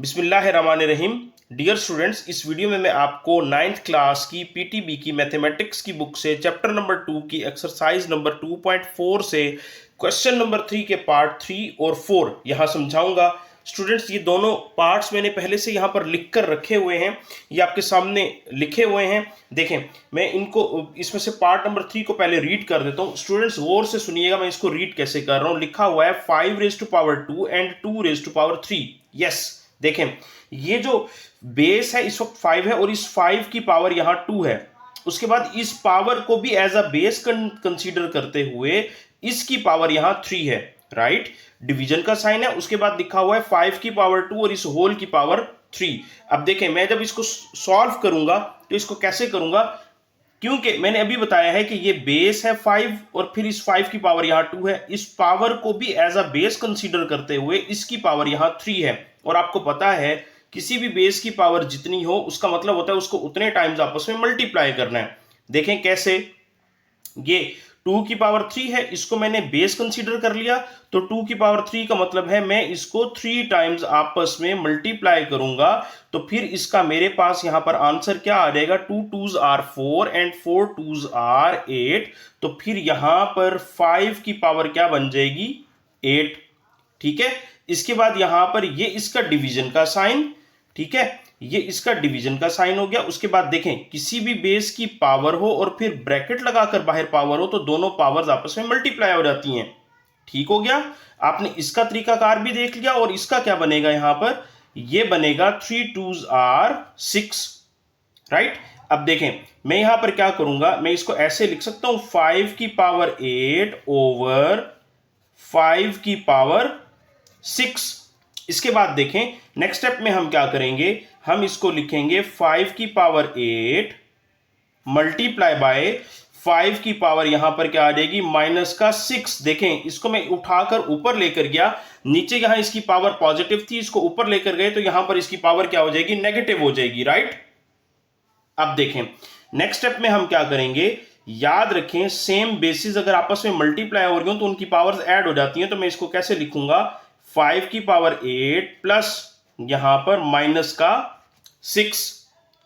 बिस्मिल्लाहिर्रहमानिर्रहीम। Dear students, इस video में मैं आपको 9th क्लास की पीटीबी की मैथमेटिक्स की बुक से चैप्टर नंबर 2 की एक्सरसाइज नंबर 2.4 से क्वेश्चन नंबर 3 के पार्ट 3 और 4 यहाँ समझाऊंगा। स्टूडेंट्स, ये दोनों पार्ट्स मैंने पहले से यहाँ पर लिख कर रखे हुए हैं, ये आपके सामने लिखे हुए हैं। देखें, मैं इनको इसमें से पार्ट नंबर 3 को पहले रीड कर देता हूँ। स्टूडेंट्स गौर से सुनिएगा, मैं इसको रीड कैसे कर रहा हूँ। लिखा हुआ है 5 raise to power 2 and 2 raise to power 3। Yes, देखें, ये जो बेस है इस वक्त 5 है और इस 5 की पावर यहां 2 है। उसके बाद इस पावर को भी एज अ बेस कंसीडर करते हुए इसकी पावर यहां 3 है। राइट, डिवीजन का साइन है। उसके बाद लिखा हुआ है 5 की पावर 2 और इस होल की पावर 3। अब देखें, मैं जब इसको सॉल्व करूंगा तो इसको कैसे करूंगा, क्योंकि मैंने अभी बताया है कि ये बेस है 5 और फिर इस 5 की पावर यहां 2 है। इस पावर को भी एज अ बेस कंसीडर करते हुए इसकी पावर यहां 3 है। और आपको पता है किसी भी बेस की पावर जितनी हो उसका मतलब होता है उसको उतने टाइम्स आपस में मल्टीप्लाई करना है। देखें कैसे, ये 2 की पावर 3 है, इसको मैंने बेस कंसीडर कर लिया, तो 2 की पावर 3 का मतलब है मैं इसको 3 टाइम्स आपस में मल्टीप्लाई करूंगा। तो फिर इसका मेरे पास यहां पर आंसर क्या आ जाएगा, 2 2s are 4 and 4 2s are 8। तो फिर यहां पर 5 की पावर क्या बन जाएगी, 8। ठीक है, इसके बाद यहां पर ये इसका डिवीजन का साइन, ठीक है, ये इसका डिवीजन का साइन हो गया। उसके बाद देखें, किसी भी बेस की पावर हो और फिर ब्रैकेट लगाकर बाहर पावर हो तो दोनों पावर्स आपस में मल्टीप्लाई हो जाती हैं। ठीक हो गया, आपने इसका तरीकाकार भी देख लिया। और इसका क्या बनेगा, यहां पर ये बनेगा 3 2s आर 6। राइट, अब देखें, मैं यहां पर क्या करूंगा, मैं इसको ऐसे लिख सकता हूं 5 की पावर 8 ओवर 5 की पावर 6। इसके बाद देखें, नेक्स्ट स्टेप में हम क्या करेंगे, हम इसको लिखेंगे 5 की पावर 8 मल्टीप्लाई बाय 5 की पावर यहां पर क्या आ जाएगी, माइनस का 6। देखें, इसको मैं उठाकर ऊपर लेकर गया, नीचे यहां इसकी पावर पॉजिटिव थी, इसको ऊपर लेकर गए तो यहां पर इसकी पावर क्या हो जाएगी, नेगेटिव हो जाएगी। राइट, अब देखें, नेक्स्ट स्टेप में हम क्या करेंगे, याद रखें सेम बेसिस अगर आपस में मल्टीप्लाई हो रही हो तो उनकी पावर्स ऐड हो जाती हैं। तो मैं इसको कैसे लिखूंगा, 5 की पावर 8 प्लस यहां पर माइनस का 6।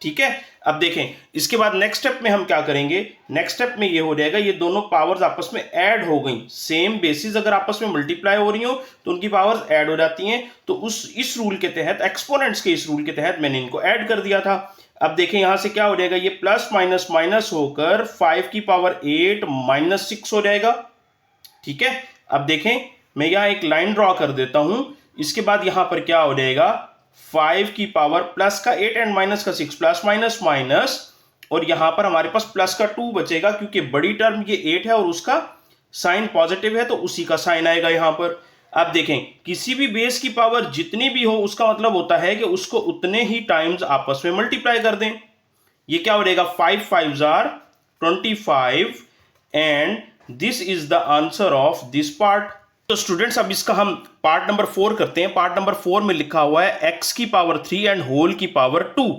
ठीक है, अब देखें, इसके बाद नेक्स्ट स्टेप में हम क्या करेंगे, नेक्स्ट स्टेप में ये हो जाएगा, ये दोनों पावर्स आपस में ऐड हो गई। सेम बेसिस अगर आपस में मल्टीप्लाई हो रही हो तो उनकी पावर्स ऐड हो जाती हैं। तो इस रूल के तहत, एक्सपोनेंट्स के इस रूल के तहत मैंने इनको ऐड कर दिया था। अब देखें यहां से क्या हो जाएगा, ये प्लस माइनस माइनस होकर 5 की पावर 8 माइनस 6 हो जाएगा। ठीक है, अब देखें, मैं यहां एक लाइन ड्रॉ कर देता हूं। इसके बाद यहां पर क्या हो जाएगा, 5 की पावर प्लस का 8 एंड माइनस का 6, प्लस माइनस माइनस, और यहां पर हमारे पास प्लस का 2 बचेगा क्योंकि बड़ी टर्म ये 8 है और उसका साइन पॉजिटिव है तो उसी का साइन आएगा यहां पर। अब देखें, किसी भी बेस की पावर जितनी भी हो उसका मतलब होता है कि उसको उतने ही टाइम्स आपस में मल्टीप्लाई कर दें। ये क्या हो जाएगा, 5 5s are 25 and this is the answer of this part. तो स्टूडेंट्स, अब इसका हम पार्ट नंबर 4 करते हैं। पार्ट नंबर 4 में लिखा हुआ है x की पावर 3 एंड होल की पावर 2।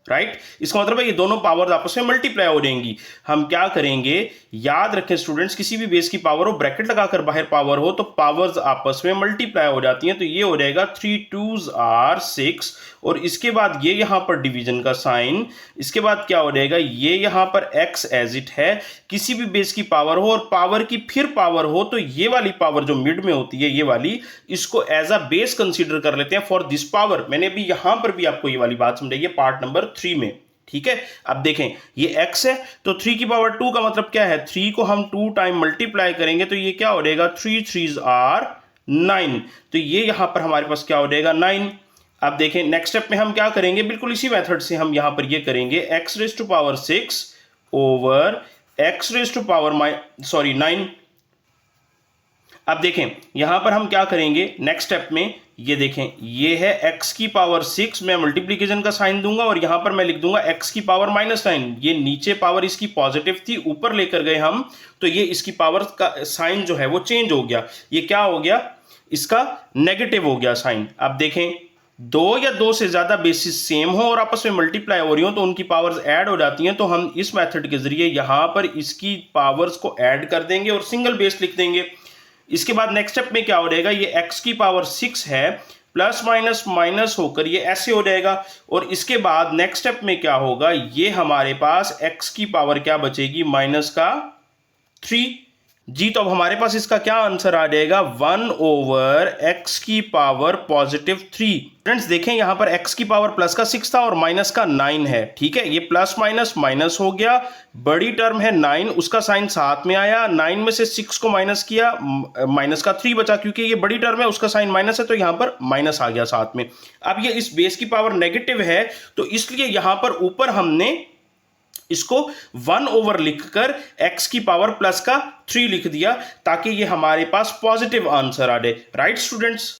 राइट, इसका मतलब है ये दोनों पावर्स आपस में मल्टीप्लाई हो जाएंगी। हम क्या करेंगे, याद रखें स्टूडेंट्स, किसी भी बेस की पावर हो, ब्रैकेट लगाकर बाहर पावर हो तो पावर्स आपस में मल्टीप्लाई हो जाती हैं। तो ये हो जाएगा 3 2s आर 6 और इसके बाद ये यहां पर डिवीजन का साइन। इसके बाद क्या हो जाएगा, ये यहां पर x एज इट है। किसी भी बेस की पावर हो और पावर की फिर पावर हो तो ये वाली पावर जो मिड में होती है, ये वाली, इसको एज अ बेस कंसीडर कर लेते हैं फॉर दिस पावर। मैंने अभी यहां पर भी आपको ये वाली बात समझाई है पार्ट नंबर 3 में। ठीक है, अब देखें, ये x है तो 3 की पावर 2 का मतलब क्या है, 3 को हम 2 टाइम मल्टीप्लाई करेंगे तो ये क्या हो जाएगा, 3 3s आर 9। तो ये यहां पर हमारे पास क्या हो जाएगा, 9। अब देखें, नेक्स्ट स्टेप में हम क्या करेंगे, बिल्कुल इसी मेथड से हम यहां पर ये करेंगे, x raise to power 6 over x raise to power 9। अब देखें, यहां पर हम क्या करेंगे, नेक्स्ट स्टेप में ये देखें, ये है x की पावर 6, मैं मल्टीप्लीकेशन का साइन दूंगा और यहां पर मैं लिख दूंगा x की पावर -9। ये नीचे पावर इसकी पॉजिटिव थी, ऊपर लेकर गए हम तो ये इसकी पावर का साइन जो है वो चेंज हो गया। ये क्या हो गया, इसका नेगेटिव हो गया साइन। अब देखें, 2 या 2 से ज्यादा बेसिस सेम हो और आपस में मल्टीप्लाई हो रही हो तो उनकी पावर्स ऐड हो जाती हैं। तो हम इस मेथड के जरिए यहां पर इसकी पावर्स को ऐड कर देंगे और सिंगल बेस लिख देंगे। इसके बाद नेक्स्ट स्टेप में क्या हो जाएगा, ये x की पावर 6 है प्लस माइनस माइनस होकर ये ऐसे हो जाएगा, और इसके बाद नेक्स्ट स्टेप में क्या होगा, ये हमारे पास x की पावर क्या बचेगी, माइनस का 3 जी। तो अब हमारे पास इसका क्या आंसर आ जाएगा, 1/x की पावर पॉजिटिव 3। फ्रेंड्स देखें यहां पर x की पावर प्लस का 6 था और माइनस का 9 है, ठीक है। ये प्लस माइनस माइनस हो गया, बड़ी टर्म है 9, उसका साइन साथ में आया, 9 में से 6 को माइनस किया, माइनस का 3 बचा, क्योंकि ये बड़ी टर्म है उसका साइन माइनस है तो यहां पर माइनस आ गया साथ में। अब ये इस बेस की पावर नेगेटिव है तो इसलिए यहां पर ऊपर हमने इसको 1 लिखकर x की पावर प्लस का 3 लिख दिया, ताकि ये हमारे पास पॉजिटिव आंसर आ जाए। Right students.